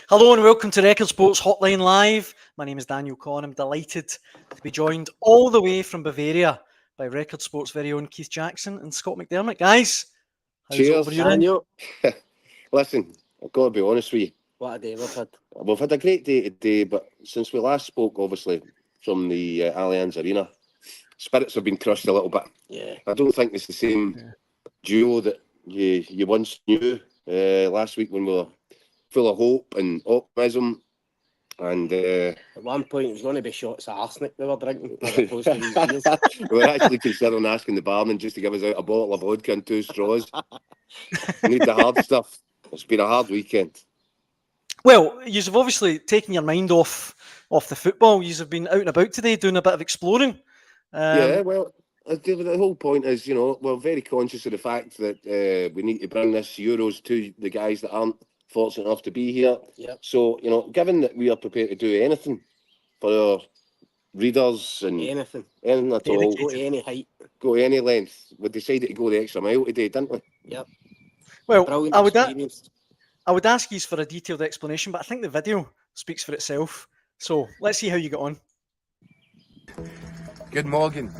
Hello and welcome to Record Sports Hotline Live. My name is Daniel Conn. I'm delighted to be joined all the way from Bavaria by Record Sports' very own Keith Jackson and Scott McDermott. Guys, how's it over you? Daniel. Listen, I've got to be honest with you. What a day we've had. We've had a great day today, but since we last spoke, obviously, from the Allianz Arena, spirits have been crushed a little bit. Yeah. I don't think it's the same duo that you once knew last week when we were full of hope and optimism. And at one point, it was going to be shots of arsenic we were drinking as opposed to these beers. We were actually considering asking the barman just to give us out a bottle of vodka and 2 straws. We need the hard stuff. It's been a hard weekend. Well, you've obviously taken your mind off the football. You've been out and about today doing a bit of exploring. Yeah, well, the whole point is, we're very conscious of the fact that we need to bring this Euros to the guys that aren't fortunate enough to be here. Yep. So, given that we are prepared to do anything for our readers and anything at all, go to any height, go any length, we decided to go the extra mile today, didn't we? Yep. Well, brilliant I would ask you for a detailed explanation, but I think the video speaks for itself. So let's see how you get on. Good morning.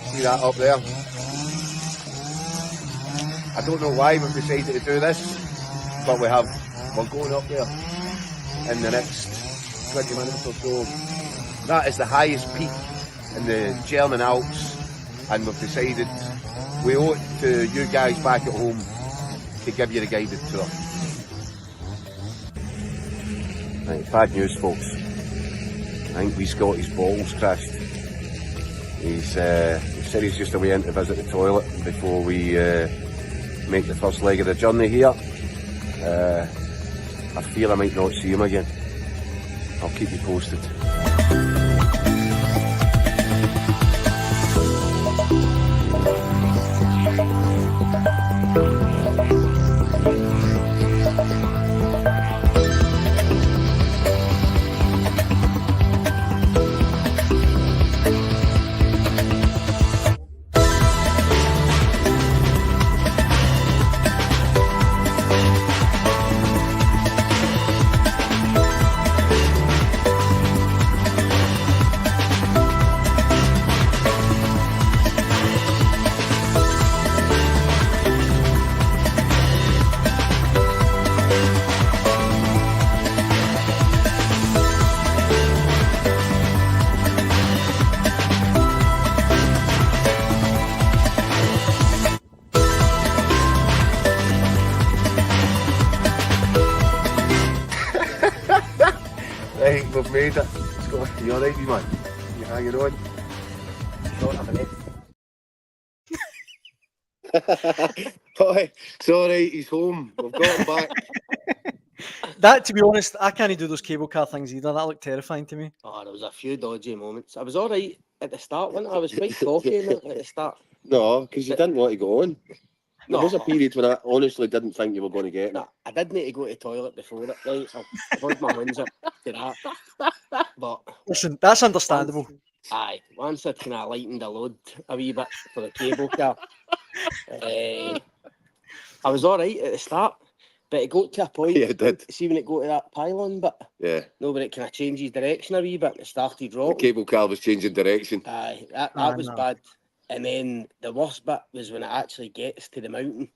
See that up there? I don't know why we've decided to do this, but we're going up there in the next 20 minutes or so. That is the highest peak in the German Alps, and we've decided we owe it to you guys back at home to give you the guided tour. Right, bad news, folks. I think we've got his bottles crashed. He said he's just away in to visit the toilet before we make the first leg of the journey here. I fear I might not see him again. I'll keep you posted. Right, we've made it. Scott, you alright, wee man? You hanging on? Boy, it's alright, he's home. We've got him back. That, to be honest, I can't do those cable car things either. That looked terrifying to me. Oh, there was a few dodgy moments. I was all right at the start, wasn't I? I was quite cocky at the start. No, because you didn't want to go on. There was a period when I honestly didn't think you were going to get it. No, I did need to go to the toilet before it, right? So I hold my hands up to that. But Listen, that's understandable. Once I kind of lightened the load a wee bit for the cable car, I was all right at the start, but it got to a point. Yeah, it did. See when it got to that pylon bit? Yeah. No, but it kind of changes direction a wee bit. It started dropping. The cable car was changing direction. That was bad. And then the worst bit was when it actually gets to the mountain,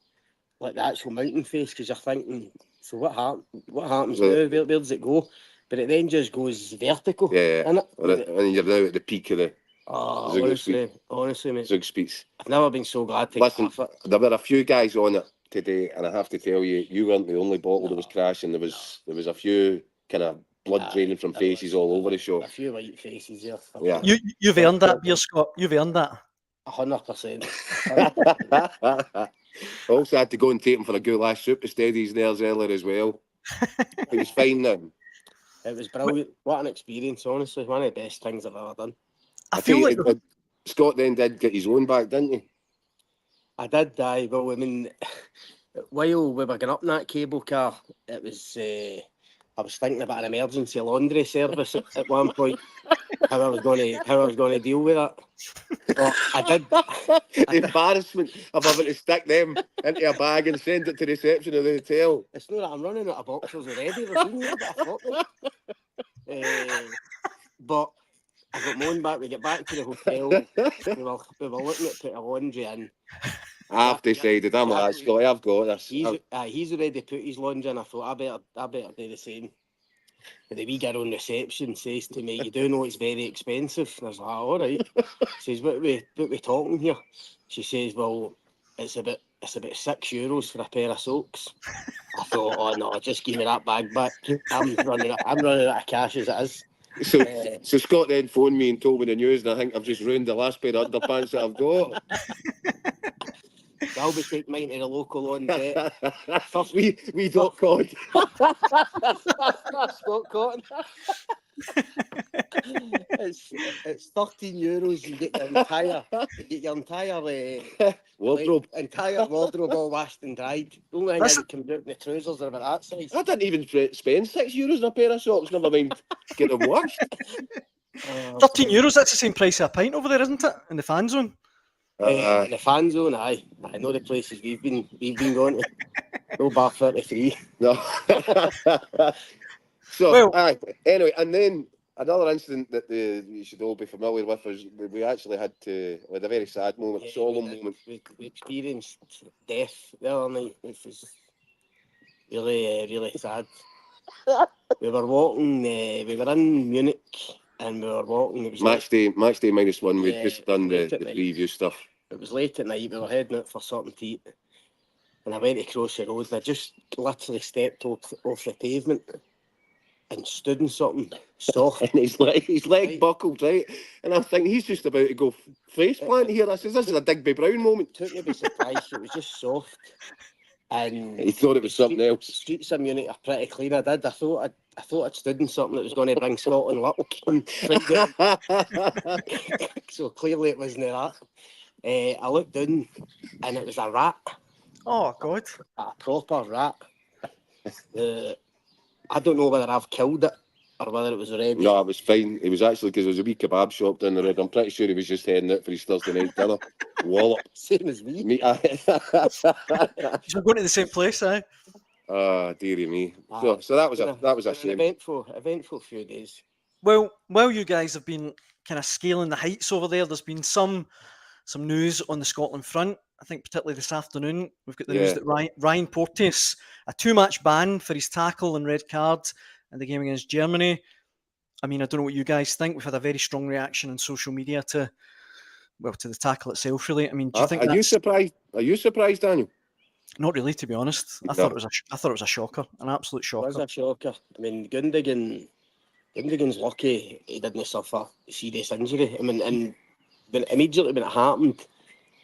like the actual mountain face, because you're thinking, so what happens now? Where does it go? But it then just goes vertical. Yeah. And you're now at the peak of the honestly, mate. Zug Speeds. I've never been so glad to Listen, get off it. there were a few guys on it today, and I have to tell you, you weren't the only bottle that was crashing. There was a few kind of blood draining from faces all over the shop. A few white faces there. Yeah. You've earned that beer, Scott. You've earned that. 100%. I also had to go and take him for a goulash soup to steady his nerves earlier as well. He was fine then. It was brilliant. What an experience, honestly. One of the best things I've ever done. I feel like Scott then did get his own back, didn't he? I did, well, I mean, while we were going up in that cable car, it was I was thinking about an emergency laundry service at one point. How I was going to deal with that. But I did. The embarrassment of having to stick them into a bag and send it to reception of the hotel. It's not that I'm running out of boxers already. There's been a bit of thought. But I got moaned back. We get back to the hotel. we were looking at putting a laundry in. I've decided I've got this. He's already put his laundry in. I thought I better do the same. And the wee girl on reception says to me, "You do know it's very expensive." And I was like, "All right." She says, "What we talking here?" She says, "Well, it's about €6 for a pair of socks." I thought, "Oh no, just give me that bag back. I'm running out of cash as it is." So Scott then phoned me and told me the news, and I think I've just ruined the last pair of underpants that I've got. I'll be taking mine to the local laundry. we got caught. Scott Cotton. It's €13. You get your entire wardrobe. Entire wardrobe all washed and dried. The only thing that comes out in the trousers are about that size. I didn't even spend €6 on a pair of socks. Never mind get them washed. €13. That's the same price of a pint over there, isn't it? In the fan zone. In the fan zone, aye. I know the places we've been going to. No bar 33. No. So, anyway, and then another incident that you should all be familiar with is we actually had a very sad moment, solemn moment. We experienced death the other night, which was really, really sad. We were walking, we were in Munich, and we were walking. It was match day -1. We'd just done the preview stuff. It was late at night. We were heading out for something to eat, and I went across the road. And I just literally stepped off the pavement and stood in something soft. And his leg buckled, right? And I'm thinking he's just about to go face plant here. I says, this is a Digby Brown moment. Took me by surprise. It was just soft. And he thought it was something else. The streets of Munich are pretty clean. I thought I'd stood in something that was going to bring Scotland luck. So clearly it wasn't that. I looked down and it was a rat. Oh God! A proper rat. I don't know whether I've killed it or whether it was already. No, it was fine. It was actually because there was a wee kebab shop down the road. I'm pretty sure he was just heading out for his Thursday night dinner. Wallop. Same as me. You're going to the same place, eh? Ah, dearie me. So that was a shame. Eventful few days. Well, while you guys have been kind of scaling the heights over there, there's been some news on the Scotland front. I think particularly this afternoon, we've got the news that Ryan Porteous, a 2-match ban for his tackle and red card in the game against Germany. I mean, I don't know what you guys think. We've had a very strong reaction on social media to the tackle itself, really. I mean, do you think you surprised? Are you surprised, Daniel? Not really, to be honest. I thought it was a shocker, an absolute shocker. It was a shocker. I mean, Gundogan's lucky he didn't suffer a serious injury. I mean, and immediately when it happened,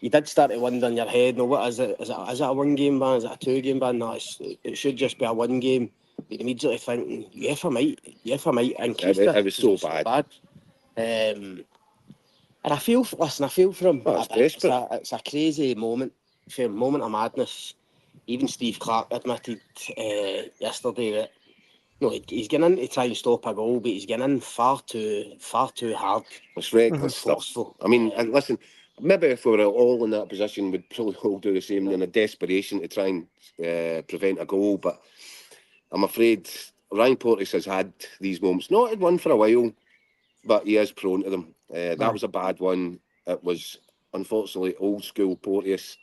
you did start to wonder in your head, no, what is it? Is it a 1-game ban? Is it a 2-game ban? No, it should just be a 1 game. You're immediately thinking, UEFA might increase it. It was so bad. And I feel for him. It's a crazy moment, of madness. Even Steve Clark admitted yesterday that he's getting in to try and stop a goal, but he's getting in far too hard. It's reckless stuff. I mean, and listen, maybe if we were all in that position, we'd probably all do the same in a desperation to try and prevent a goal. But I'm afraid Ryan Porteous has had these moments. Not had one for a while, but he is prone to them. That was a bad one. It was, unfortunately, old school Porteous.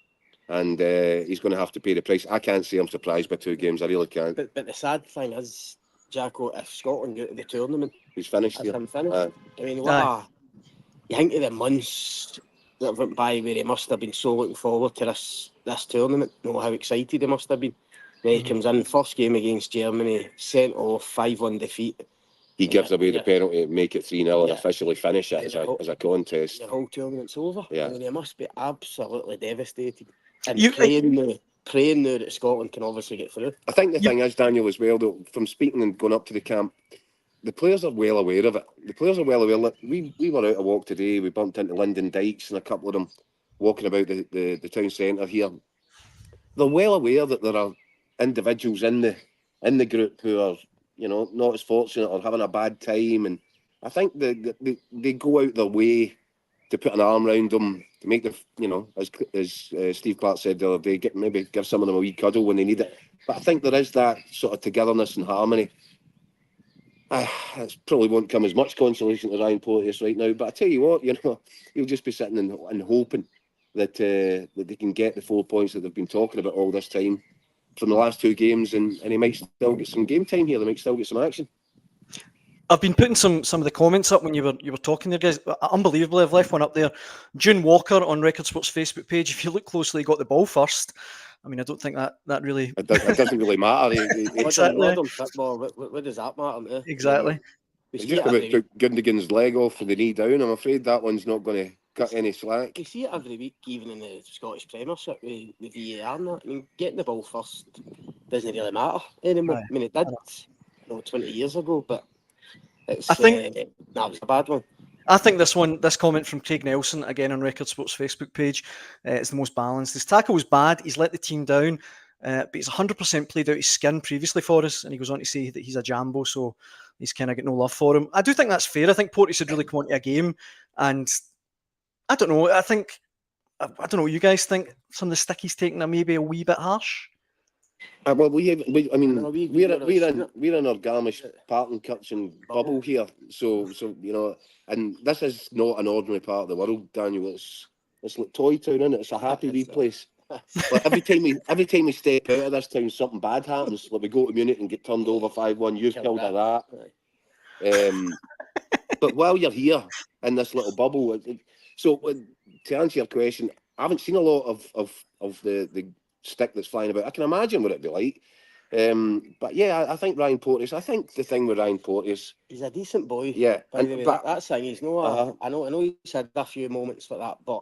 And he's going to have to pay the price. I can't say I'm surprised by 2 games. I really can't. But the sad thing is, Jacko, if Scotland go to the tournament, he's finished. Him finished. I mean, you think of the months that went by where he must have been so looking forward to this tournament. How excited he must have been. Then he comes in, first game against Germany, sent off, 5-1 defeat. He gives away the penalty to make it 3-0 and officially finish it as a contest. The whole tournament's over. Yeah. I mean, he must be absolutely devastated. And praying now that Scotland can obviously get through. I think the thing is, Daniel, as well, though, from speaking and going up to the camp, the players are well aware of it. The players are well aware. Look, we were out a walk today. We bumped into Lyndon Dykes and a couple of them walking about the town centre here. They're well aware that there are individuals in the group who are not as fortunate or having a bad time, and I think they go out their way to put an arm around them, to make as Steve Clark said the other day, maybe give some of them a wee cuddle when they need it. But I think there is that sort of togetherness and harmony. It probably won't come as much consolation to Ryan Porteous right now, but I tell you what, he'll just be sitting and hoping that they can get the 4 points that they've been talking about all this time from the last 2 games, and he might still get some game time here. They might still get some action. I've been putting some of the comments up when you were talking there, guys. Unbelievably, I've left one up there. June Walker on Record Sports Facebook page. If you look closely, he got the ball first. I mean, I don't think that really... It doesn't really matter. Exactly. Modern football, what does that matter? Exactly. He just about took Gundogan's leg off with the knee down. I'm afraid that one's not going to cut any slack. You see it every week, even in the Scottish Premiership with VAR and that. I mean, getting the ball first doesn't really matter anymore. I mean, it did 20 years ago, but it's, I think that was a bad one. I think this comment from Craig Nelson, again on Record Sports Facebook page, is the most balanced. His tackle was bad. He's let the team down, but he's 100% played out his skin previously for us. And he goes on to say that he's a jambo, so he's kind of got no love for him. I do think that's fair. I think Porteous had really come onto a game, and I don't know. I don't know what you guys think. Some of the stick he's taking are maybe a wee bit harsh. Well, we're in our Garmisch Parton Kitchen bubble here, so and this is not an ordinary part of the world, Daniel. It's like Toy Town, isn't it? It's a happy wee place. Like every time we step out of this town, something bad happens. Like we go to Munich and get turned over 5-1. You've killed a rat. But while you're here in this little bubble, so to answer your question, I haven't seen a lot of the stick that's flying about. I can imagine what it'd be like. But yeah, I think Ryan Porteous. I think the thing with Ryan Porteous, he's a decent boy. Yeah, but that's thing. He's no. I know he's had a few moments like that, but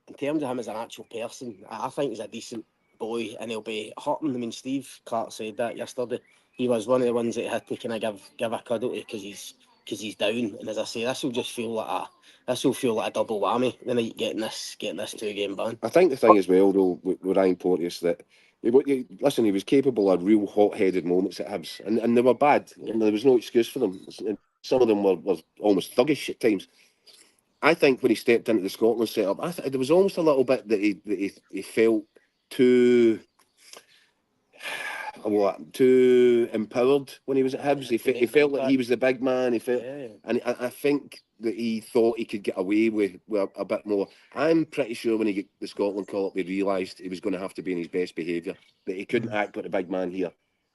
in terms of him as an actual person, I think he's a decent boy, and he'll be hurting. I mean, Steve Clark said that yesterday. He was one of the ones that had to kind of give a cuddle to because he's down. And as I say, this will feel like a double whammy the night getting this 2-game ban. I think the thing as well, though, with Ryan Porteous, that he was capable of real hot-headed moments at Hibs, and they were bad, and there was no excuse for them. Some of them were almost thuggish at times. I think when he stepped into the Scotland setup, there was almost a little bit that he felt too empowered when he was at Hibs. He felt like he was the big man. And I think that he thought he could get away with a bit more. I'm pretty sure when he got the Scotland call up, he realised he was going to have to be in his best behaviour, that he couldn't act like a big man here,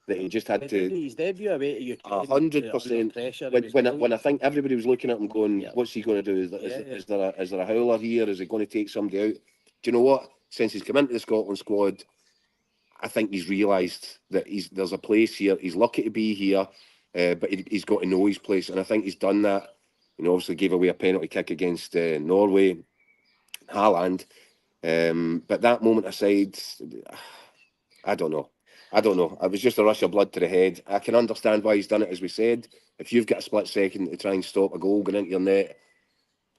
that he just had to. His debut away to Ukraine, 100%. When I think everybody was looking at him going, what's he going to do? Is there a howler here? Is he going to take somebody out? Do you know what? Since he's come into the Scotland squad, I think he's realised that there's a place here. He's lucky to be here, but he's got to know his place, and I think he's done that. Obviously gave away a penalty kick against Norway, Haaland. But that moment aside, I don't know. It was just a rush of blood to the head. I can understand why he's done it, as we said. If you've got a split second to try and stop a goal going into your net,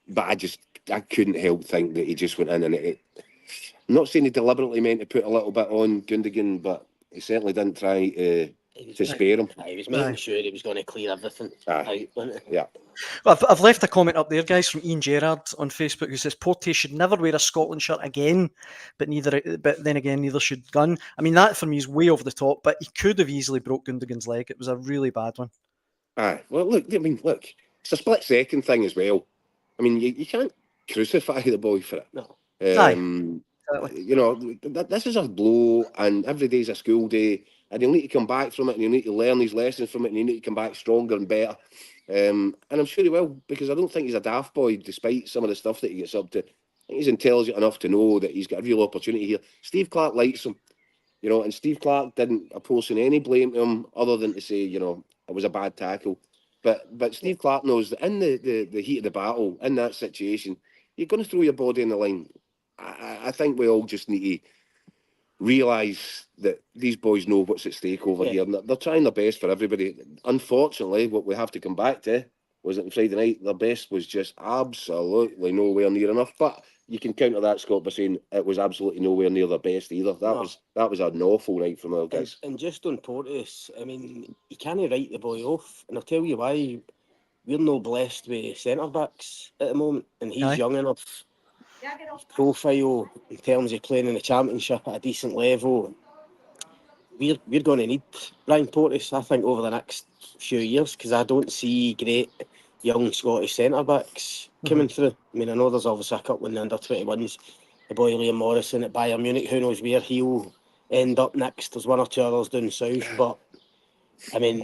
but I couldn't help think that he just went in and I'm not saying he deliberately meant to put a little bit on Gundogan, but he certainly didn't try to spare him. He was making sure he was going to clear everything out, wasn't he? Yeah. Well, I've left a comment up there, guys, from Ian Gerrard on Facebook, who says Porteous should never wear a Scotland shirt again, but then again neither should Gunn. I mean, that for me is way over the top, but he could have easily broke Gundogan's leg. It was a really bad one. Well, look, it's a split second thing as well. I mean, you can't crucify the boy for it. No. This is a blow, and every day is a school day, and he'll need to come back from it, and he'll need to learn his lessons from it, and he'll need to come back stronger and better. And I'm sure he will, because I don't think he's a daft boy, despite some of the stuff that he gets up to. I think he's intelligent enough to know that he's got a real opportunity here. Steve Clark likes him, and Steve Clark didn't oppose any blame to him other than to say, it was a bad tackle. But Steve Clark knows that in the heat of the battle, in that situation, you're going to throw your body in the line. I think we all just need to realise that these boys know what's at stake over here, and they're trying their best for everybody. Unfortunately, what we have to come back to was that on Friday night, their best was just absolutely nowhere near enough. But you can counter that, Scott, by saying it was absolutely nowhere near their best either. That was an awful night from our guys. And just on Porteous, I mean, you can't write the boy off, and I'll tell you why. We're no blessed with centre backs at the moment, and he's young enough. His profile in terms of playing in the Championship at a decent level, we're going to need Ryan Porteous, I think, over the next few years, because I don't see great young Scottish centre backs coming through. I mean, I know there's obviously a couple in the under-21s. The boy Liam Morrison at Bayern Munich, who knows where he'll end up next. There's one or two others down south, but I mean,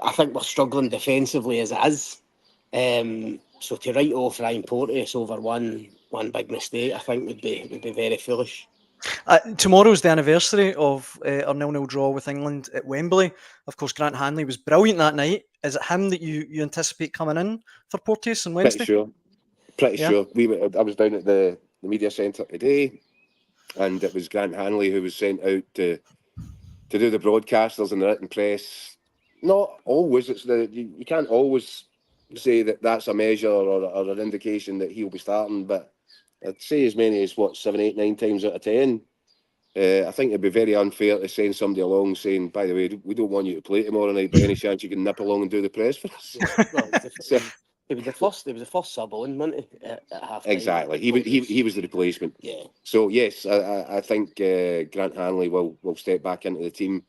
I think we're struggling defensively as it is. So to write off Ryan Porteous over one big mistake, I think would be very foolish. Tomorrow's the anniversary of our 0-0 draw with England at Wembley. Of course, Grant Hanley was brilliant that night. Is it him that you anticipate coming in for Porteous on Wednesday? Pretty sure. I was down at the media centre today, and it was Grant Hanley who was sent out to do the broadcasters and the written press. Not always. You can't always say that that's a measure or an indication that he'll be starting, but I'd say as many as 7, 8, 9 times out of 10. I think it'd be very unfair to send somebody along saying, by the way, we don't want you to play tomorrow night, but any chance you can nip along and do the press for us? It was the first sub on, wasn't he? At half time. Exactly. He was the replacement. Yeah. So yes, I think Grant Hanley will step back into the team.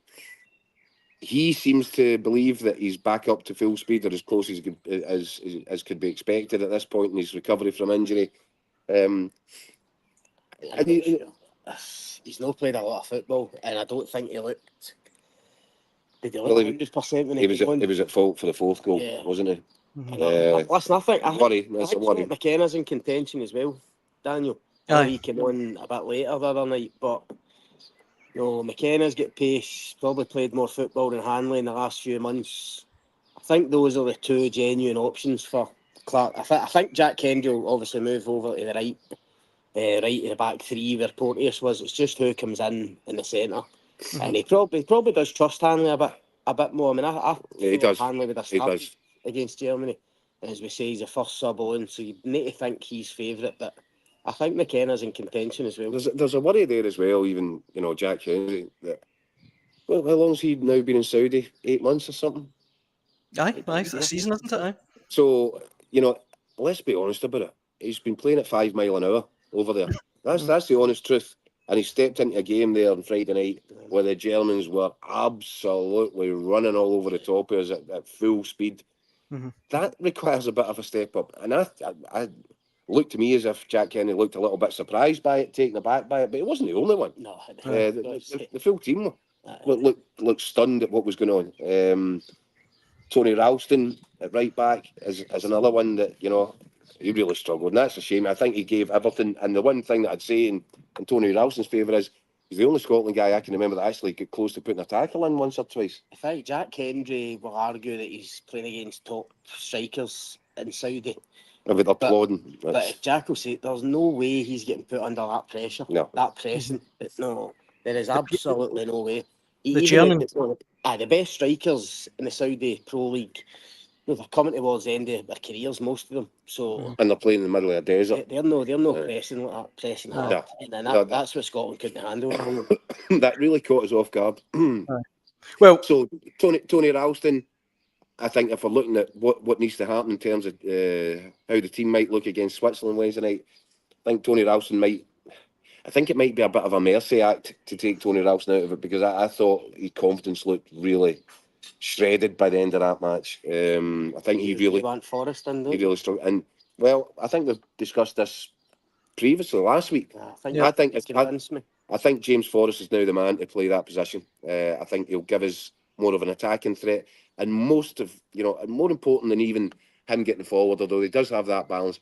He seems to believe that he's back up to full speed, or as close as could be expected at this point in his recovery from injury. He's not played a lot of football, and I don't think he looked. Did he look 100% when he was on? He was at fault for the fourth goal, wasn't he? Listen, I think worry. McKenna's in contention as well, Daniel. He came on a bit later the other night, but McKenna's got pace, probably played more football than Hanley in the last few months. I think those are the two genuine options for Clark. I think Jack Kendry will obviously move over to the right in the back three where Porteous was. It's just who comes in the centre. And he probably does trust Hanley a bit more. I mean, I he does. Hanley would have started against Germany. And as we say, he's a first sub on, so you need to think he's favourite, but I think McKenna's in contention as well. There's a worry there as well, even, Jack Henry. How long's he now been in Saudi? 8 months or something? Aye, it's a season, isn't it? Aye. So, let's be honest about it. He's been playing at 5 mile an hour over there. That's the honest truth. And he stepped into a game there on Friday night where the Germans were absolutely running all over the top of us at full speed. That requires a bit of a step up. And I looked to me as if Jack Kenny looked a little bit surprised by it, taken aback by it, but he wasn't the only one. No, the full team looked stunned at what was going on. Tony Ralston at right back is another one that, he really struggled, and that's a shame. I think he gave everything. And the one thing that I'd say in Tony Ralston's favour is he's the only Scotland guy I can remember that actually got close to putting a tackle in once or twice. I think Jack Kendry will argue that he's playing against top strikers in Saudi. With applauding. But Jack will say there's no way he's getting put under that pressure. No. That pressing. No, there is absolutely no way. The best strikers in the Saudi Pro League, they're coming towards the end of their careers, most of them. So and they're playing in the middle of a desert. They're no pressing like that, pressing hard. And that's what Scotland couldn't handle. That really caught us off guard. Well, so Tony Ralston, I think if we're looking at what needs to happen in terms of how the team might look against Switzerland Wednesday night, I think Tony Ralston it might be a bit of a mercy act to take Tony Ralston out of it, because I thought his confidence looked really shredded by the end of that match. I think he really went Forrest in there. He really struggled. And I think we've discussed this previously last week. I think James Forrest is now the man to play that position. I think he'll give us more of an attacking threat, and more important than even him getting forward, although he does have that balance.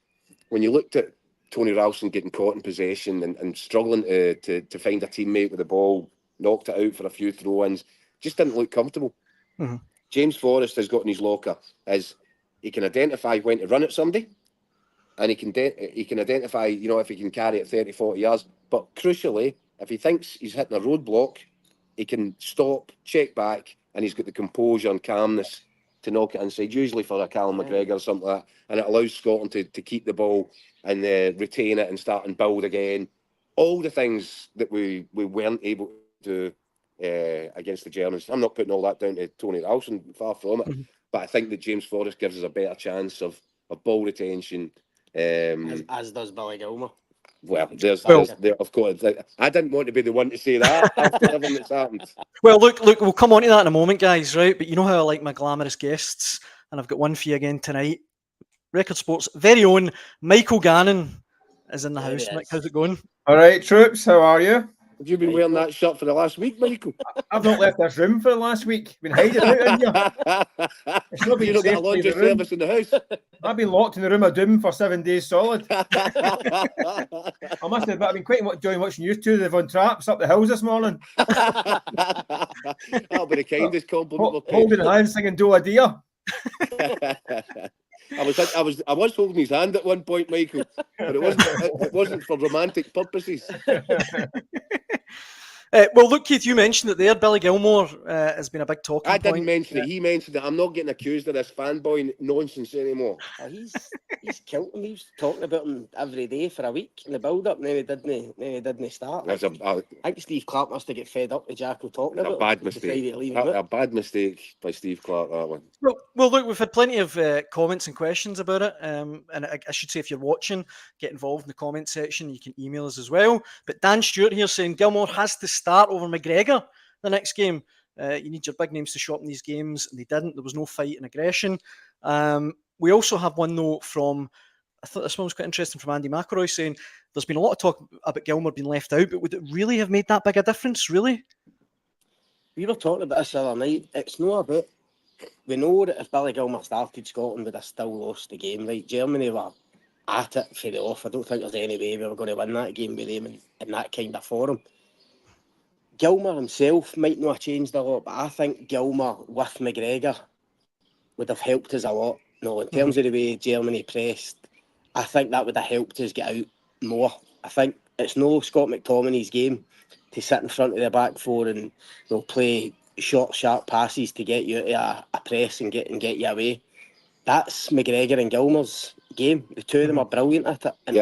When you looked at Tony Ralston getting caught in possession and struggling to find a teammate with the ball, knocked it out for a few throw-ins, just didn't look comfortable. James Forrest has got in his locker is he can identify when to run at somebody, and he can identify, if he can carry it 30, 40 yards. But crucially, if he thinks he's hitting a roadblock, he can stop, check back, and he's got the composure and calmness to knock it inside, usually for a Callum McGregor or something like that, and it allows Scotland to keep the ball and retain it and start and build again. All the things that we weren't able to do against the Germans. I'm not putting all that down to Tony Ralston, far from it, but I think that James Forrest gives us a better chance of ball retention. As does Billy Gilmour. Well, there, of course. I didn't want to be the one to say that after everything that's happened. Well, look, we'll come on to that in a moment, guys, right? But you know how I like my glamorous guests, and I've got one for you again tonight. Record Sports' very own Michael Gannon is in the house. Mick, how's it going? All right, troops, how are you? Have you been wearing that shirt for the last week, Michael? I've not left this room for the last week. Been hiding out in here. It's not been You don't get a safe to laundry leave the room. service in the house. I've been locked in the room of doom for 7 days solid. I must admit, I've been quite enjoying watching you two live on traps up the hills this morning. That'll be the kindest compliment. Holding hands, singing Do a Deer. I was holding his hand at one point, Michael, but it wasn't for romantic purposes. Well, look, Keith, you mentioned it there. Billy Gilmour has been a big talking point. I didn't mention it. He mentioned it. I'm not getting accused of this fanboy nonsense anymore. He's killed him. He was talking about him every day for a week in the build-up. Now he didn't start. That's I think Steve Clark must have get fed up with Jacko talking about a bad mistake. A bad mistake by Steve Clark, that one. Well, look, we've had plenty of comments and questions about it. And I should say, if you're watching, get involved in the comment section. You can email us as well. But Dan Stewart here saying Gilmour has to start over McGregor the next game. You need your big names to show up in these games, and they didn't. There was no fight and aggression. We also have one note from, I thought this one was quite interesting, from Andy McElroy saying there's been a lot of talk about Gilmour being left out, but would it really have made that big a difference, really? We were talking about this the other night. It's not about, we know that if Billy Gilmour started, Scotland would have still lost the game, right? Germany were at it for the off. I don't think there's any way we were going to win that game with them in that kind of form. Gilmour himself might not have changed a lot, but I think Gilmour with McGregor would have helped us a lot. No, in terms of the way Germany pressed, I think that would have helped us get out more. I think it's no Scott McTominay's game to sit in front of the back four and play short, sharp passes to get you out of a press and get you away. That's McGregor and Gilmour's game. The two of them are brilliant at it. And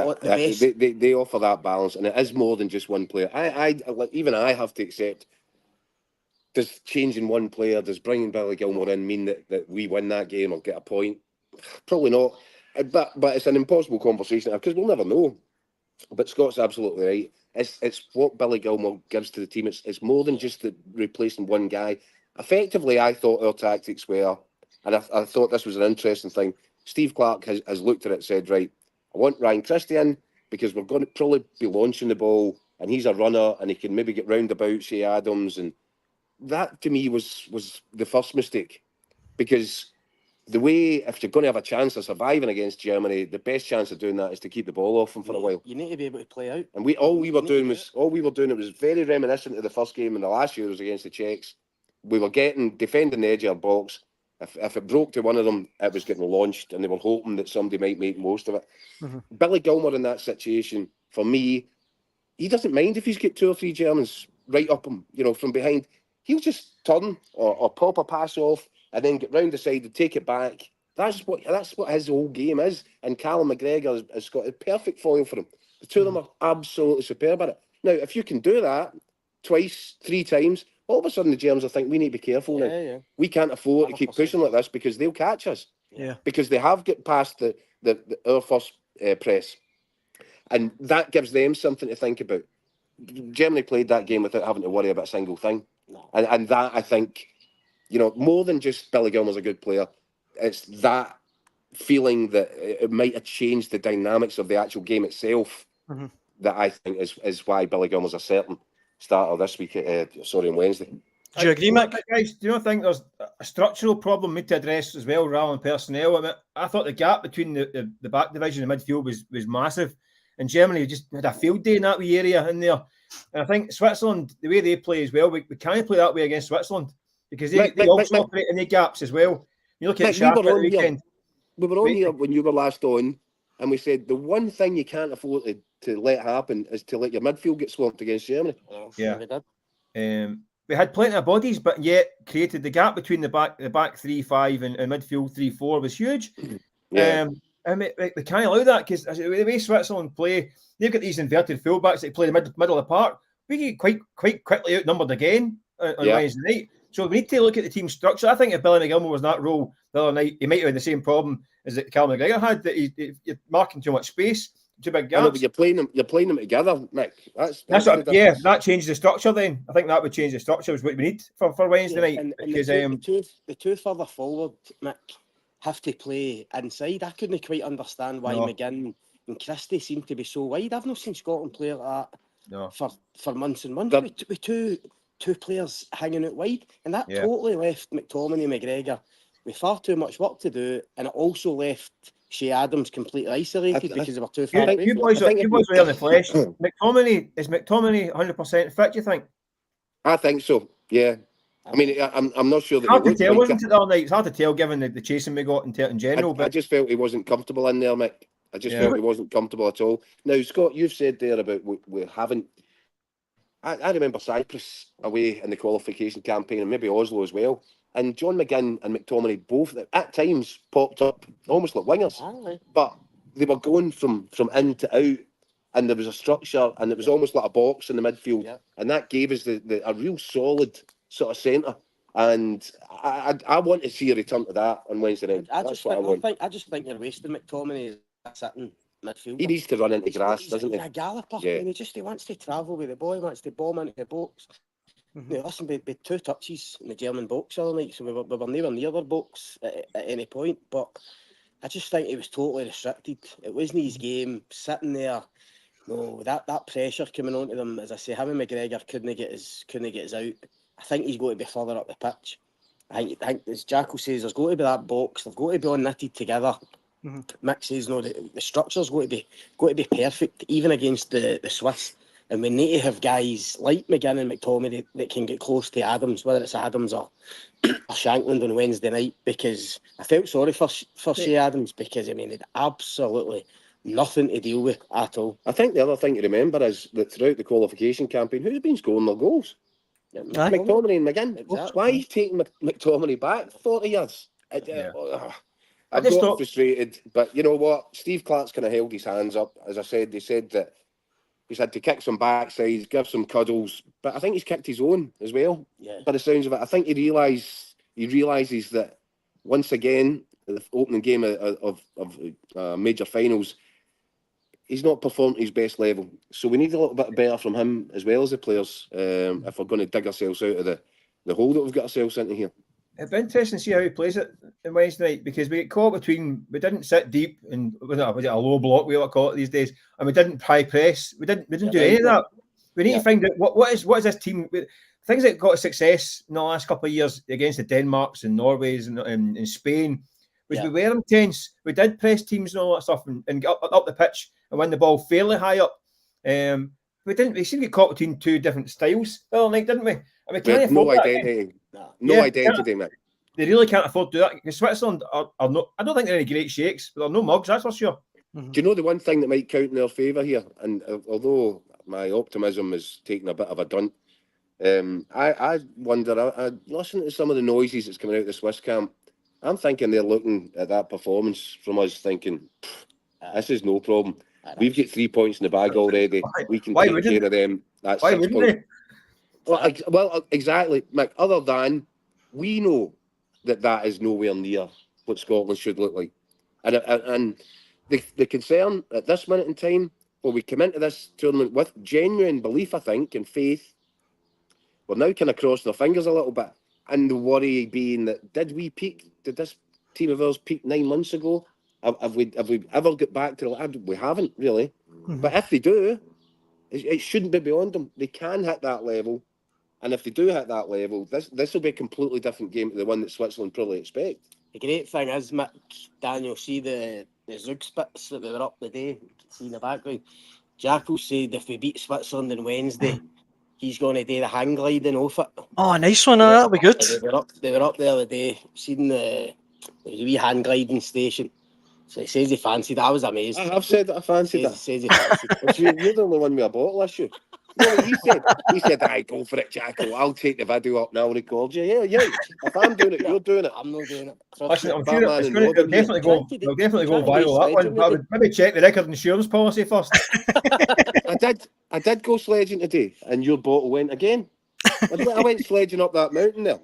they offer that balance, and it is more than just one player. Even I have to accept, does changing one player, does bringing Billy Gilmour in mean that we win that game or get a point? Probably not. But it's an impossible conversation because we'll never know. But Scott's absolutely right. It's what Billy Gilmour gives to the team. It's more than just replacing one guy. Effectively, I thought our tactics were, and I thought this was an interesting thing. Steve Clark has looked at it and said, right, I want Ryan Christie in because we're going to probably be launching the ball and he's a runner and he can maybe get round about Shea Adams. And that to me was the first mistake, because the way, if you're going to have a chance of surviving against Germany, the best chance of doing that is to keep the ball off them for a while. You need to be able to play out. And all we were doing it was very reminiscent of the first game in the last Euros against the Czechs. We were defending the edge of our box. If it broke to one of them, it was getting launched, and they were hoping that somebody might make most of it. Billy Gilmour in that situation, for me, he doesn't mind if he's got 2 or 3 Germans right up him, from behind. He'll just turn or pop a pass off and then get round the side and take it back. That's what his whole game is. And Callum McGregor has got a perfect foil for him. The two of them are absolutely superb at it. Now, if you can do that twice, 3 times, all of a sudden the Germans will think we need to be careful now. Yeah. We can't afford to keep pushing like this because they'll catch us. Yeah. Because they have got past our first press. And that gives them something to think about. Germany played that game without having to worry about a single thing. No. And that, I think, more than just Billy Gilmour's a good player, it's that feeling that it might have changed the dynamics of the actual game itself that I think is why Billy Gilmour's a certain starter this week, on Wednesday. Do you agree, Mick? Guys, do you not think there's a structural problem we need to address as well, rather than personnel? I mean, I thought the gap between the back division and midfield was massive, and Germany just had a field day in that wee area in there. And I think Switzerland, the way they play as well, we can't play that way against Switzerland because they also operate in the gaps as well. You look at Sharp at the weekend. We were on here when you were last on, and we said the one thing you can't afford to let happen is to let your midfield get swamped against Germany. Yeah. But we had plenty of bodies, but yet created the gap between the back 3-5 and midfield 3-4 was huge. Yeah. And we can't allow that because the way Switzerland play, they've got these inverted fullbacks that play the middle of the park. We get quite quickly outnumbered again on Wednesday night. So we need to look at the team structure. I think if Billy McGilmore was in that role the other night, he might have had the same problem as that Cal McGregor had, that you're marking too much space, too big gaps. But you're playing them together, Mick. That's that changes the structure then. I think that would change the structure, is what we need for Wednesday night. And because the two further forward, Mick, have to play inside. I couldn't quite understand why McGinn and Christie seem to be so wide. I've not seen Scotland play like that for months and months. With two players hanging out wide, and that totally left McTominay and McGregor with far too much work to do, and it also left Shea Adams completely isolated because they were too far away. You boys are in the flesh. Is McTominay 100% fit, do you think? I think so, yeah. I mean, I'm not sure that hard to tell, wasn't it, the other night? It's hard to tell given the chasing we got in general. I just felt he wasn't comfortable in there, Mick. I just felt he wasn't comfortable at all. Now, Scott, you've said there about we haven't. I remember Cyprus away in the qualification campaign, and maybe Oslo as well. And John McGinn and McTominay both at times popped up almost like wingers, but they were going from in to out, and there was a structure, and it was almost like a box in the midfield, and that gave us a real solid sort of centre. And I want to see a return to that on Wednesday night. I just think you're wasting McTominay sitting midfield. He needs to run into grass, doesn't he? He's a galloper, and he wants to travel with the ball. He wants to bomb into the box. Now, listen, we had 2 touches in the German box the other night, so we were nowhere near their box at any point. But I just think he was totally restricted. It wasn't his game. Sitting there, no, that pressure coming onto them. As I say, him and McGregor couldn't get us out. I think he's going to be further up the pitch. I think as Jacko says, there's going to be that box. They've got to be all knitted together. Mick says, no, the structure's going to be perfect, even against the Swiss. And we need to have guys like McGinn and McTominay that can get close to Adams, whether it's Adams or Shankland on Wednesday night, because I felt sorry for Shea Adams, because, I mean, he'd absolutely nothing to deal with at all. I think the other thing to remember is that throughout the qualification campaign, who's been scoring their goals? McTominay and McGinn. Exactly. Why are you taking McTominay back 40 years? I'm not frustrated, but you know what? Steve Clark's kind of held his hands up. As I said, they said that he's had to kick some backsides, give some cuddles, but I think he's kicked his own as well. By the sounds of it, I think he realises that once again, the opening game of major finals, he's not performed at his best level. So we need a little bit better from him as well as the players if we're going to dig ourselves out of the hole that we've got ourselves into here. It'd be interesting to see how he plays it on Wednesday night, because we get caught between, we didn't sit deep and was it a low block, we call it these days, and we didn't high press. We didn't do any of that. We need to find out what is this team. Things that got success in the last couple of years against the Denmarks and Norways and Spain was we were intense. We did press teams and all that stuff and get up the pitch and win the ball fairly high up. We didn't. We seemed to get caught between 2 different styles the other night, didn't we? I mean, can't no identity. No identity, man. They really can't afford to do that, because Switzerland are not. I don't think they're any great shakes, but they're no mugs, that's for sure. Do you know the one thing that might count in their favour here? And although my optimism is taking a bit of a dunt, I wonder. I listen to some of the noises that's coming out of the Swiss camp. I'm thinking they're looking at that performance from us, thinking this is no problem. We've got 3 points in the bag already. We can take care of them. That's 6 points. Well, exactly, Mick. Other than we know that is nowhere near what Scotland should look like, and the concern at this minute in time, well, we come into this tournament with genuine belief, I think, and faith. We're now kind of crossing our fingers a little bit, and the worry being that did we peak? Did this team of ours peak 9 months ago? Have we ever got back to the? We haven't really. But if they do, it shouldn't be beyond them. They can hit that level. And if they do hit that level, this will be a completely different game to the one that Switzerland probably expect. The great thing is, Mick, Daniel, see the Zug spits that we were up the day, see in the background. Jacko said if we beat Switzerland on Wednesday, he's going to do the hang gliding off it. Oh, nice one, that'll be good. They were up the other day, seen the wee hang gliding station. So he says he fancied it. I was amazed. I've said that I fancied it. Says he fancied it. You're the only one with a bottle issue. No, he said, "I go for it, Jacko. I'll take the video up and I'll record you." Yeah. If I'm doing it, you're doing it. I'm not doing it. Listen, I'm Batman sure it's and going to Robin here. definitely go viral. That one. I would maybe check the record insurance policy first. I did go sledging today, and your bottle went again. I went sledging up that mountain there,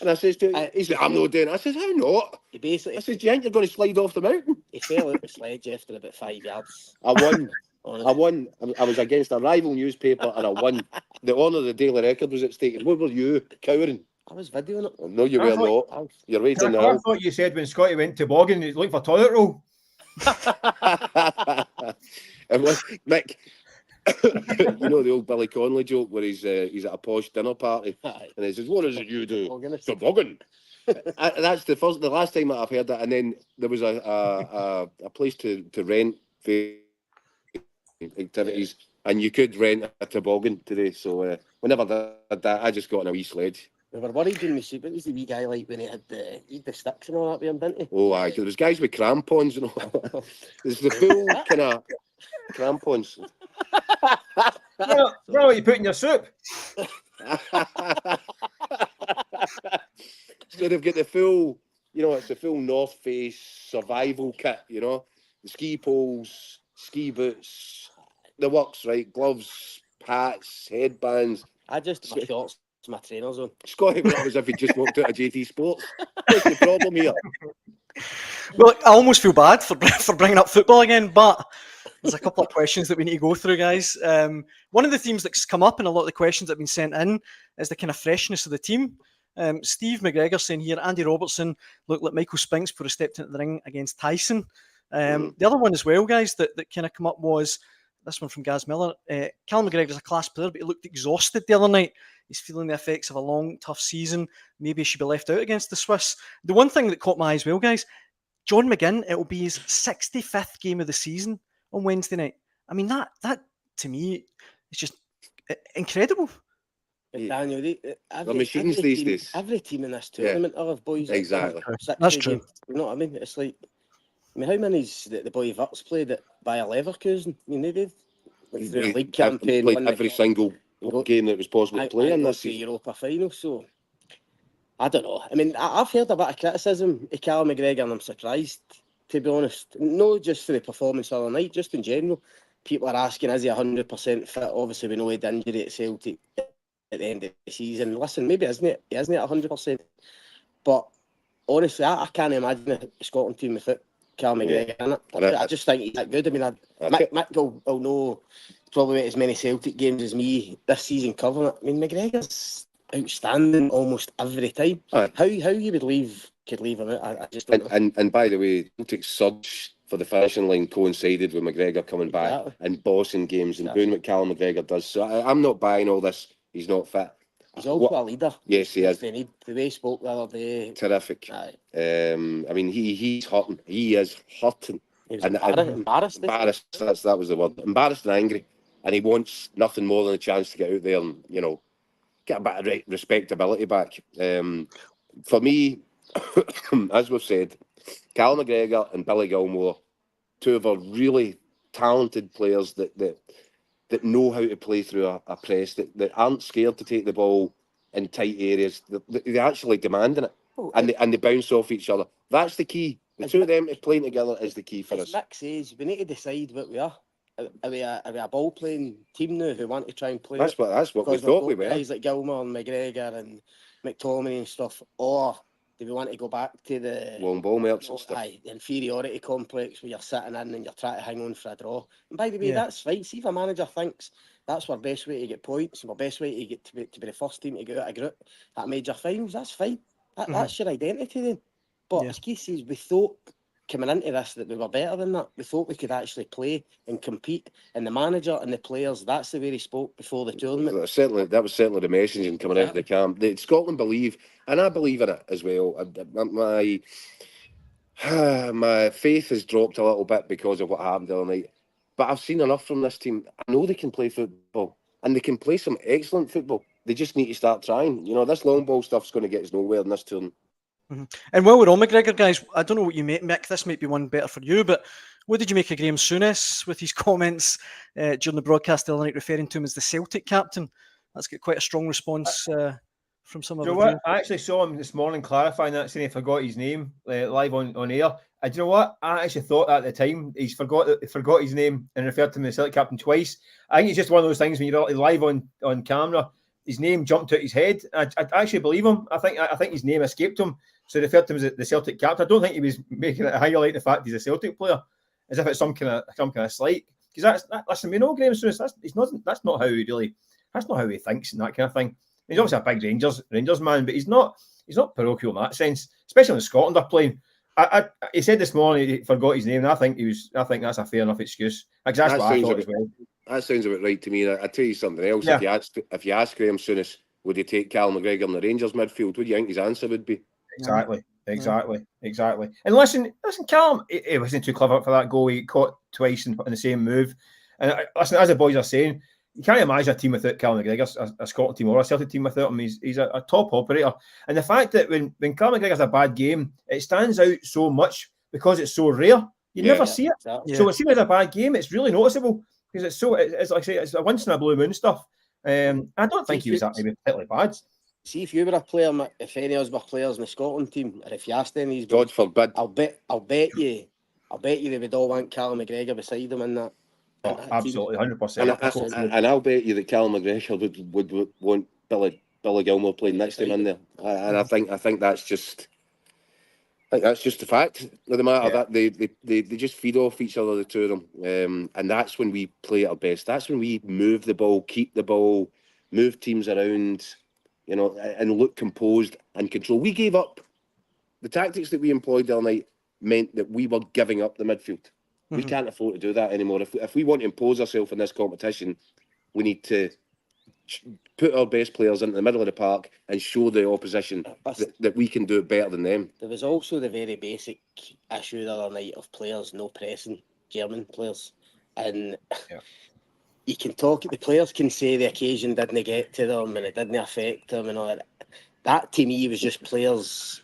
and I says to him, he said, "I'm not doing it." I says, "How not?" He basically, I says, "Do you think you're going to slide off the mountain?" he fell out the sledge after about 5 yards. I won. Honestly. I won. I was against a rival newspaper, and I won. The honour of the Daily Record was at stake. Where were you, cowering? I was videoing it. No, you were not. You're right in the I hill. thought you said when Scotty went to Boggin, he's looking for toilet roll. And Mick, you know the old Billy Connolly joke where he's at a posh dinner party and he says, "What is it you do?" "To Boggin." That's the last time that I've heard that. And then there was a place to rent activities, and you could rent a toboggan today. So whenever did that, I just got on a wee sledge. We were worried when we see what was the wee guy like when he had the sticks and all that with him, didn't he? Oh, aye, there was guys with crampons and all. There's the full kind of crampons. Well, what you put in your soup? So they've got the full, it's the full North Face survival kit, the ski poles, ski boots, the works, right? Gloves, hats, headbands. I just my shorts, my trainers on. Scotty went as if he just walked out of JT Sports. What's the problem here? Well, I almost feel bad for bringing up football again, but there's a couple of questions that we need to go through, guys. One of the themes that's come up in a lot of the questions that have been sent in is the kind of freshness of the team. Steve McGregor saying here, Andy Robertson looked like Michael Spinks before he stepped into the ring against Tyson. The other one as well, guys, that kind of come up was this one from Gaz Miller. Callum McGregor's a class player, but he looked exhausted the other night. He's feeling the effects of a long, tough season. Maybe he should be left out against the Swiss. The one thing that caught my eye as well, guys, John McGinn, it'll be his 65th game of the season on Wednesday night. I mean, that to me is just incredible. Daniel, the machines these days. Every team in this tournament will have boys. Exactly. That's true. Games. You know what I mean? It's like, how many's the boy Wirtz played at Bayer Leverkusen? I mean, they did through a league campaign. Played every single game that was possible to play in this season. Europa final, so I don't know. I mean, I've heard a bit of criticism of Callum McGregor, and I'm surprised, to be honest. Not just for the performance of the night, just in general. People are asking, is he 100% fit? Obviously, we know he had injury at Celtic at the end of the season. Listen, maybe he isn't at 100%. But honestly, I can't imagine a Scotland team without Callum McGregor in it. I just think he's that good. I mean, Mick will know probably as many Celtic games as me this season covering it. I mean, McGregor's outstanding almost every time. How you could leave him out, I just don't know. And by the way, Celtic's surge for the finishing line coincided with McGregor coming back and bossing games and doing what Callum McGregor does. So I'm not buying all this. He's not fit. He's also a leader. Yes, he is. The way he spoke the other day. Terrific. Aye. I mean, he's hurting. He is hurting. He was embarrassed. That was the word. Embarrassed and angry. And he wants nothing more than a chance to get out there and, get a bit of respectability back. For me, as we've said, Callum McGregor and Billy Gilmore, two of our really talented players that know how to play through a press, that aren't scared to take the ball in tight areas. They're actually demanding it, and they bounce off each other. That's the key. The two of them playing together is the key for us. Mick says, we need to decide what we are. Are we a ball playing team now who want to try and play? That's what we thought we were. Guys like Gilmore and McGregor and McTominay and stuff, or do we want to go back to the long ball mercs and stuff? Aye, the inferiority complex where you're sitting in and you're trying to hang on for a draw. And by the way, that's fine. See if a manager thinks that's our best way to get points and our best way to get to be the first team to get out of a group at major finals, that's fine. That's your identity then. But as Keith says, we thought coming into this that we were better than that. We thought we could actually play and compete, and the manager and the players, that's the way he spoke before the tournament. That was certainly the messaging coming out of the camp. Scotland believe, and I believe in it as well. My faith has dropped a little bit because of what happened the other night, but I've seen enough from this team. I know they can play football, and they can play some excellent football. They just need to start trying. This long ball stuff's going to get us nowhere in this tournament. And while we're on McGregor, guys, I don't know what you make, Mick. This might be one better for you, but What did you make of Graham Souness with his comments during the broadcast the other night, referring to him as the Celtic captain? That's got quite a strong response from some of you. I actually saw him this morning clarifying that, saying he forgot his name live on air. And do you know what? I actually thought that at the time. He forgot his name and referred to him as Celtic captain twice. I think it's just one of those things when you're live on camera, his name jumped out his head. I actually believe him. I think his name escaped him. So he referred to him as the Celtic captain. I don't think he was making it highlight the fact he's a Celtic player, as if it's some kind of slight. Because listen, we know Graham Souness. That's not how he really. That's not how he thinks and that kind of thing. He's obviously a big Rangers man, but he's not parochial in that sense. Especially when Scotland are playing. He said this morning he forgot his name, and I think that's a fair enough excuse. That's what I thought as well. That sounds about right to me. I tell you something else. Yeah. If you ask Graham Souness, would he take Cal McGregor in the Rangers midfield? What do you think his answer would be? Exactly. And listen, Callum, he wasn't too clever for that goal. He caught twice in the same move. And listen, as the boys are saying, you can't imagine a team without Callum McGregor, a Scotland team or a Celtic team without him. He's a top operator. And the fact that when Callum McGregor has a bad game, it stands out so much because it's so rare. You never see it. Yeah. So as soon as a bad game, it's really noticeable because it's like I say, it's a once in a blue moon stuff. I don't think he was actually particularly bad. See, if you were a player, if any of us were players in the Scotland team, or if you asked any of these, God forbid, I'll bet you they would all want Callum McGregor beside them in that. Oh, absolutely, 100%. And I'll bet you that Callum McGregor would want Billy Gilmore playing next to him in there. And I think that's just the fact of the matter. That they just feed off each other, the two of them. And that's when we play at our best. That's when we move the ball, keep the ball, move teams around, and look composed and control. We gave up. The tactics that we employed the other night meant that we were giving up the midfield. We can't afford to do that anymore. If we want to impose ourselves in this competition, we need to put our best players into the middle of the park and show the opposition that we can do it better than them. There was also the very basic issue the other night of players no pressing, German players. And you can talk, the players can say the occasion didn't get to them and it didn't affect them and all that. That to me was just players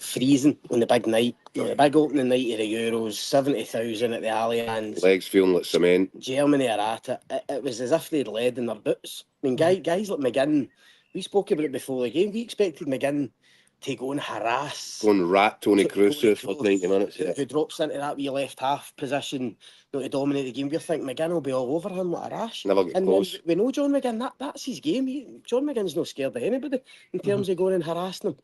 freezing on the big night, the big opening night of the Euros, 70,000 at the Allianz. Legs feeling like cement. Germany are at it. It was as if they'd led in their boots. I mean, guys like McGinn, we spoke about it before the game. We expected McGinn to go and harass. Go and rat Tony Kroos for 90 minutes. Who drops into that wee left half position to dominate the game. We're thinking McGinn will be all over him like a rash. Never get close. We know John McGinn, that's his game. John McGinn's not scared of anybody in terms of going and harassing them.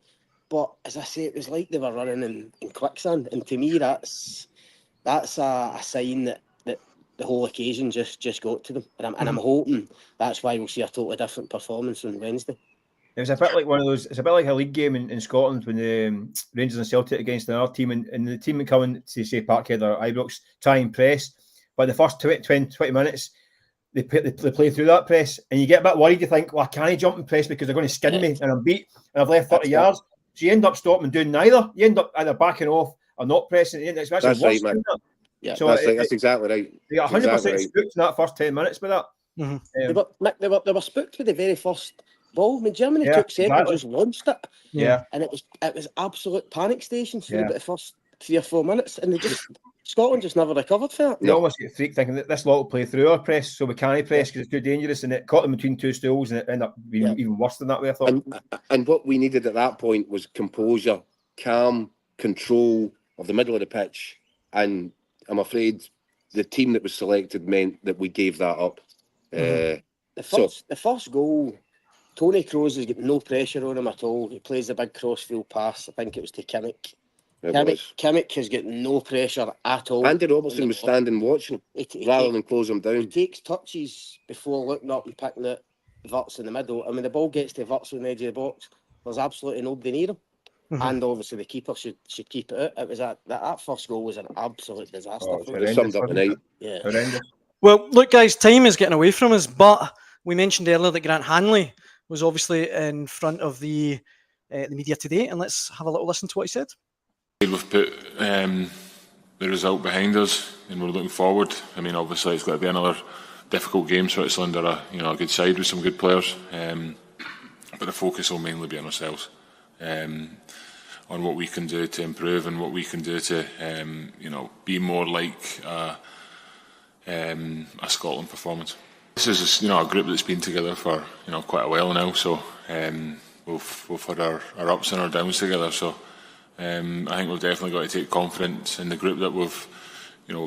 But as I say, it was like they were running in quicksand. And to me, that's a sign that the whole occasion just got to them. And I'm hoping that's why we'll see a totally different performance on Wednesday. It was a bit like one of those. It's a bit like a league game in Scotland when the Rangers and Celtic against another team, and the team coming to say Parkhead or Ibrox try and press, but the first 20 minutes they play through that press, and you get a bit worried. You think, well, can I jump and press because they're going to skin me and I'm beat and I've left 30 yards. So you end up stopping and doing neither. You end up either backing off or not pressing. It's actually that's right, man. Yeah, so that's exactly right. They got 100% spooked in that first 10 minutes with that. They were spooked with the very first ball. I mean, Germany took seconds, just launched it. Yeah, and it was absolute panic stations for about the first 3 or 4 minutes, and Scotland just never recovered for that. They almost get freaked thinking that this lot will play through our press, so we can't press because it's too dangerous, and it caught them between two stools, and it ended up being even worse than that way, I thought. And what we needed at that point was composure, calm, control of the middle of the pitch, and I'm afraid the team that was selected meant that we gave that up. The first goal, Tony Kroos has got no pressure on him at all. He plays the big crossfield pass. I think it was to Kimmich. Kimmich has got no pressure at all. Andy Robertson was standing watching him rather than close him down. He takes touches before looking up and picking it Wirtz in the middle. And when the ball gets to Wirtz on the edge of the box, there's absolutely nobody near him. And obviously the keeper should keep it out. It was that first goal was an absolute disaster. It summed up the night. Yeah. Well, look, guys, time is getting away from us, but we mentioned earlier that Grant Hanley was obviously in front of the media today, and let's have a little listen to what he said. We've put the result behind us, and we're looking forward. I mean, obviously, it's got to be another difficult game. Switzerland are a good side with some good players, but the focus will mainly be on ourselves. what we can do to improve and what we can do to be more like a Scotland performance. This is a group that's been together for quite a while now, so we've had our ups and our downs together. So I think we've definitely got to take confidence in the group that we've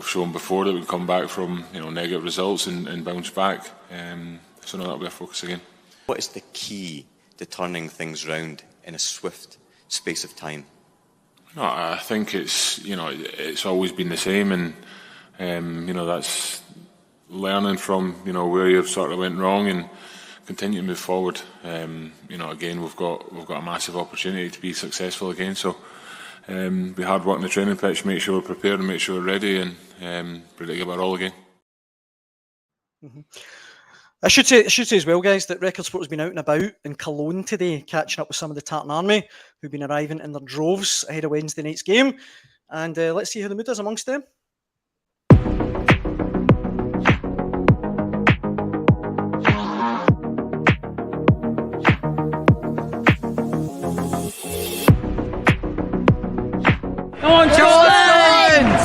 shown before, that we come back from negative results and bounce back. So that'll be our focus again. What is the key to turning things round in a swift space of time? No, I think it's always been the same, and that's learning from where you've sort of went wrong and continue to move forward. Again, we've got a massive opportunity to be successful again. So be hard work in the training pitch, make sure we're prepared and make sure we're ready and ready to give our all again. Mm-hmm. I should say as well, guys, that Record Sport has been out and about in Cologne today, catching up with some of the Tartan Army who've been arriving in their droves ahead of Wednesday night's game. And let's see how the mood is amongst them.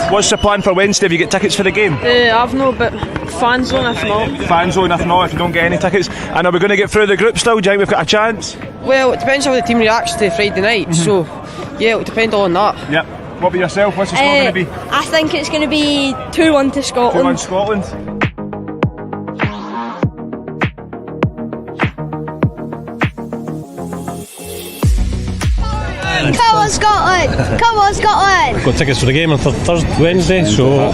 What's the plan for Wednesday? Have you got tickets for the game? I've no, but fan zone if not. Fan zone if not, if you don't get any tickets. And are we going to get through the group still? Do you think we've got a chance? Well, it depends how the team reacts to Friday night, so yeah, it'll depend on that. Yep. What about yourself? What's the score going to be? I think it's going to be 2-1 to Scotland. 2-1 Scotland. Come on, Scotland! Come on, Scotland! Got tickets for the game on Wednesday, so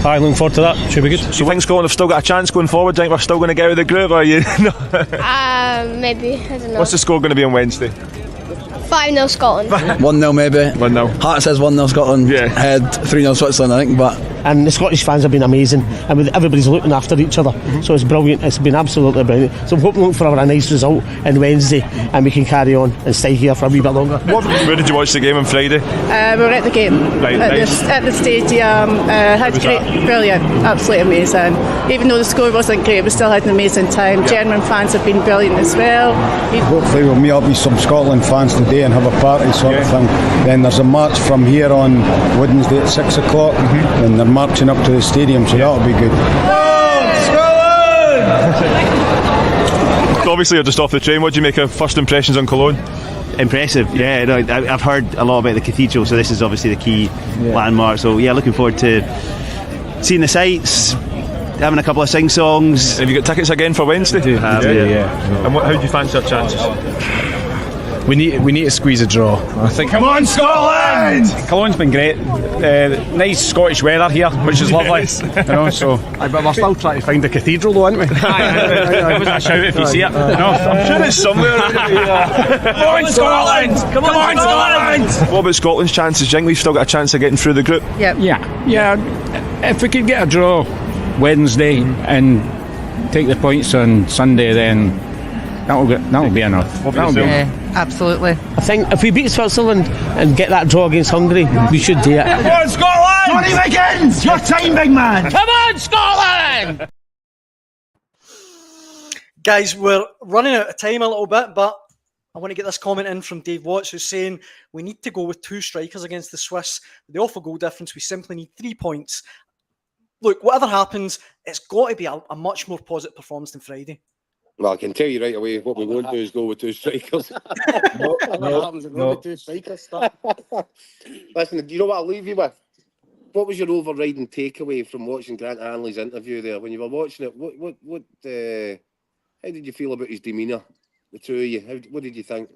I'm looking forward to that. Should be good. So you think Scotland have still got a chance going forward? Do you think we're still going to get out of the group? Or are you? No. Maybe, I don't know. What's the score going to be on Wednesday? 5-0 Scotland. 1-0 maybe. 1-0. Heart says 1-0 Scotland. Yeah. Head 3-0 Switzerland, I think. And the Scottish fans have been amazing, and everybody's looking after each other, so it's brilliant. It's been absolutely brilliant. So I'm hoping for a nice result on Wednesday, and we can carry on and stay here for a wee bit longer. Where did you watch the game on Friday? We were at the game, at the stadium. Brilliant, absolutely amazing. Even though the score wasn't great, we still had an amazing time. German fans have been brilliant as well. Hopefully we'll meet up with some Scotland fans today and have a party sort of thing. Then there's a march from here on Wednesday at 6 o'clock, and they're marching up to the stadium, so that'll be good. Obviously you're just off the train. What do you make of first impressions on Cologne? Impressive, yeah. No, I've heard a lot about the cathedral, so this is obviously the key landmark. So yeah, looking forward to seeing the sights, having a couple of sing-songs. Have you got tickets again for Wednesday? I do have, yeah. And how do you fancy our chances? We need to squeeze a draw, I think. Come on, Scotland! Cologne's been great. Nice Scottish weather here, which is lovely. So. But we're still trying to find the cathedral, though, aren't we? I wasn't a shout if you see it. No, I'm sure it's somewhere around here. Come on, Scotland! Come on, Scotland! What about Scotland's chances? Do you think we've still got a chance of getting through the group? Yeah. If we could get a draw Wednesday and take the points on Sunday, then that'll be enough. Absolutely. I think if we beat Switzerland and get that draw against Hungary, we should do it. Come on, Scotland! Johnny Wiggins, your time, big man! Come on, Scotland! Guys, we're running out of time a little bit, but I want to get this comment in from Dave Watts, who's saying we need to go with 2 strikers against the Swiss. With the awful goal difference, we simply need 3 points. Look, whatever happens, it's got to be a much more positive performance than Friday. Well, I can tell you right away, what we won't do is go with 2 strikers. No. 2 strikers. Listen, do you know what I'll leave you with? What was your overriding takeaway from watching Grant Hanley's interview there? When you were watching it, how did you feel about his demeanour, the two of you? What did you think?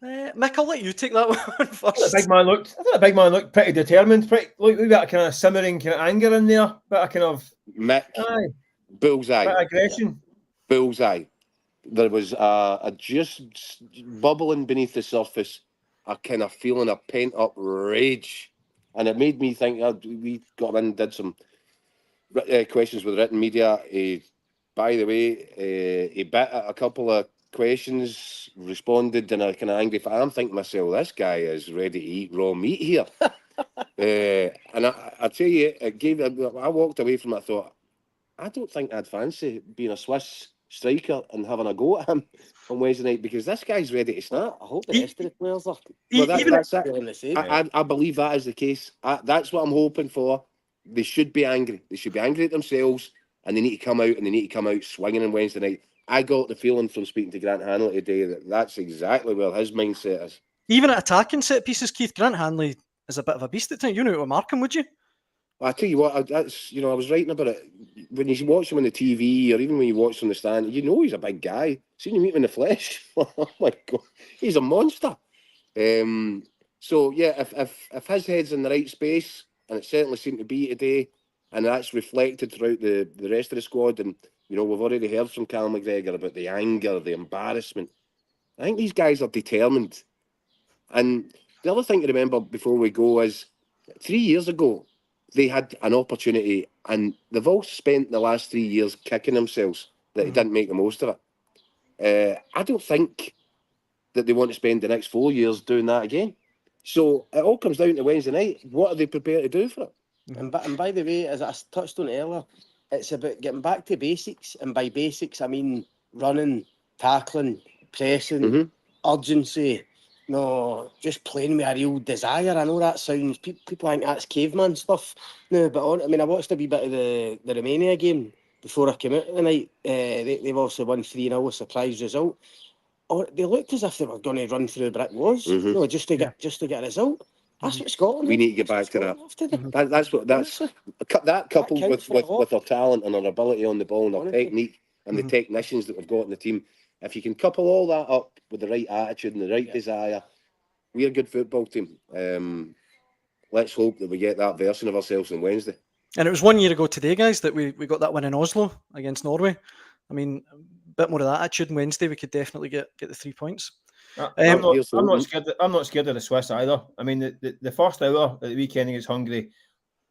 Mick, I'll let you take that one first. I thought the big man looked pretty determined, like a bit of kind of simmering kind of anger in there, bit of kind of Mick, bullseye, bit of aggression. Bullseye. There was just bubbling beneath the surface, a kind of feeling of pent-up rage. And it made me think, we got in, did some questions with written media. By the way, he bit at a couple of questions, responded in a kind of angry fashion. I'm thinking to myself, this guy is ready to eat raw meat here. And I tell you, I walked away from it, I thought, I don't think I'd fancy being a Swiss striker and having a go at him on Wednesday night, because this guy's ready to start. I hope the rest of the players are. Well, that's it. Feeling the same. I believe that is the case. That's what I'm hoping for. They should be angry. They should be angry at themselves, and they need to come out, and they need to come out swinging on Wednesday night. I got the feeling from speaking to Grant Hanley today that that's exactly where his mindset is. Even at attacking set pieces, Keith, Grant Hanley is a bit of a beast at times. You know how to mark him, would you? I tell you what, I was writing about it. When you watch him on the TV, or even when you watch him on the stand, you know he's a big guy. Seeing you meet him in the flesh, oh my God, he's a monster. So yeah, if his head's in the right space, and it certainly seemed to be today, and that's reflected throughout the rest of the squad, and we've already heard from Cal McGregor about the anger, the embarrassment. I think these guys are determined. And the other thing to remember before we go is 3 years ago, they had an opportunity, and they've all spent the last 3 years kicking themselves that they didn't make the most of it. I don't think that they want to spend the next 4 years doing that again. So it all comes down to Wednesday night. What are they prepared to do for it? And by the way, as I touched on earlier, it's about getting back to basics. And by basics, I mean running, tackling, pressing, urgency. No, just playing with a real desire. I know that sounds, people think that's caveman stuff. No, but I watched a wee bit of the Romania game before I came out tonight. They've also won 3-0, a surprise result. They looked as if they were going to run through brick walls. No, just to get a result. That's what Scotland. We need to get back to that. That coupled with our talent and our ability on the ball and our technique and the technicians that we've got in the team. If you can couple all that up with the right attitude and the right desire, we're a good football team. Let's hope that we get that version of ourselves on Wednesday. And it was 1 year ago today, guys, that we got that win in Oslo against Norway. I mean, a bit more of that attitude on Wednesday, we could definitely get the 3 points. I'm not scared of the Swiss either. I mean, the first hour at the weekend against Hungary,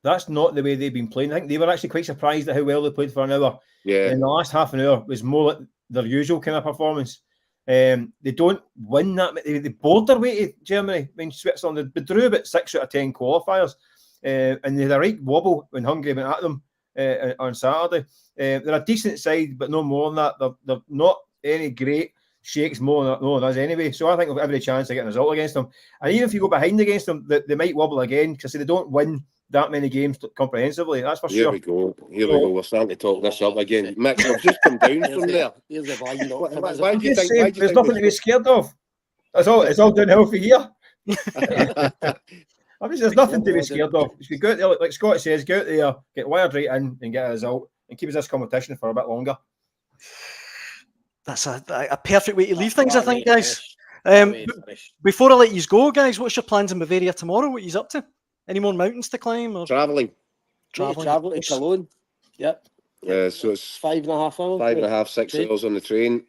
that's not the way they've been playing. I think they were actually quite surprised at how well they played for an hour. Yeah. And the last half an hour was more like their usual kind of performance. They don't win that. They bored their way to Germany. I mean, Switzerland, they drew about 6 out of 10 qualifiers. And they had a right wobble when Hungary went at them on Saturday. They're a decent side, but no more than that. They're not any great shakes more than us anyway. So I think we've every chance to get a result against them. And even if you go behind against them, they might wobble again, because they don't win that many games comprehensively. That's for sure. Here we go. We're starting to talk this up again. Mick, I've just come down from there. Here's the blind. Why do you think? There's nothing to be scared of. It's all downhill for here. There's nothing to be scared of. If you go out there, like Scott says, go out there, get wired right in and get a result and keep us this competition for a bit longer. That's a perfect way to leave things, I think, guys. Before I let you go, guys, what's your plans in Bavaria tomorrow? What are you up to? Any more mountains to climb? Or travelling to Cologne. Yep. So it's 5.5 hours. 5.5, 6 hours on the train.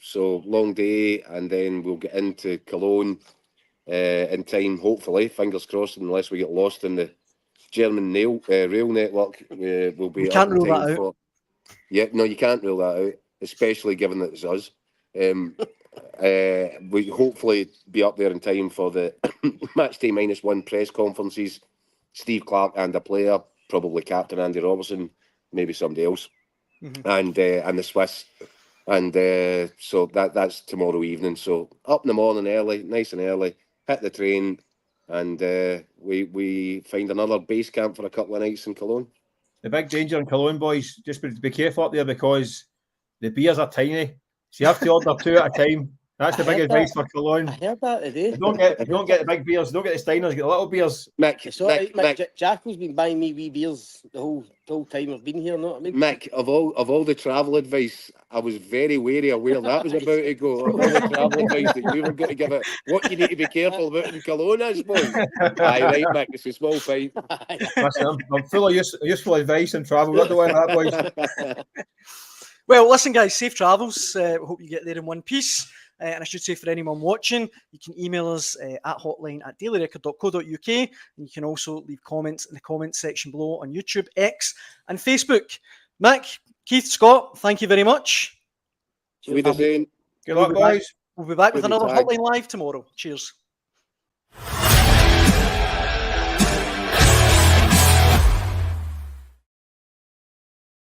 So long day, and then we'll get into Cologne in time, hopefully, fingers crossed, unless we get lost in the German rail network. We'll be. You can't rule that out. Yeah, no, you can't rule that out, especially given that it's us. We hopefully be up there in time for the match day -1 press conferences. Steve Clarke and a player, probably Captain Andy Robertson, maybe somebody else, and the Swiss, and so that's tomorrow evening. So up in the morning early, nice and early, hit the train, and we find another base camp for a couple of nights in Cologne. The big danger in Cologne, boys, just be careful up there, because the beers are tiny, so you have to order 2 at a time. That's the big advice for Cologne. I heard that today. Don't get the big beers, don't get the Steiners, get the little beers. Mick, Jacko's been buying me wee beers the whole time I've been here, know what I mean? Mick, of all the travel advice, I was very wary of where that was about to go. Of all the travel advice that you were going to give it, what you need to be careful about in Cologne, I suppose. Aye, right, Mick, it's a small fight. Listen, I'm full of useful advice on travel. Not the way that, boys. Well, listen, guys, safe travels. Hope you get there in one piece. And I should say, for anyone watching, you can email us at hotline@dailyrecord.co.uk. And you can also leave comments in the comments section below on YouTube, X, and Facebook. Mick, Keith, Scott, thank you very much. Good luck, boys. We'll be back with another Hotline Live tomorrow. Cheers.